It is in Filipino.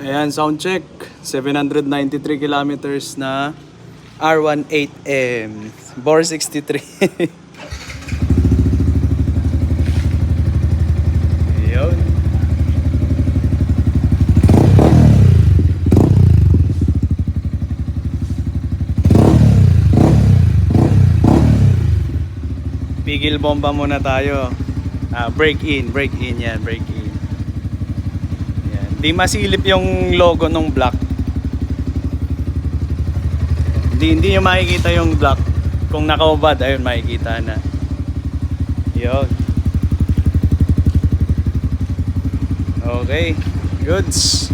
Ayan, sound check. 793 kilometers na R18M. Bore 63. Ayun. Pigil bomba muna tayo. Break in yan, break in. Di masilip yung logo ng block. Hindi nyo makikita yung block. Kung nakaubad, ayun makikita na. Yun. Okay. Goods.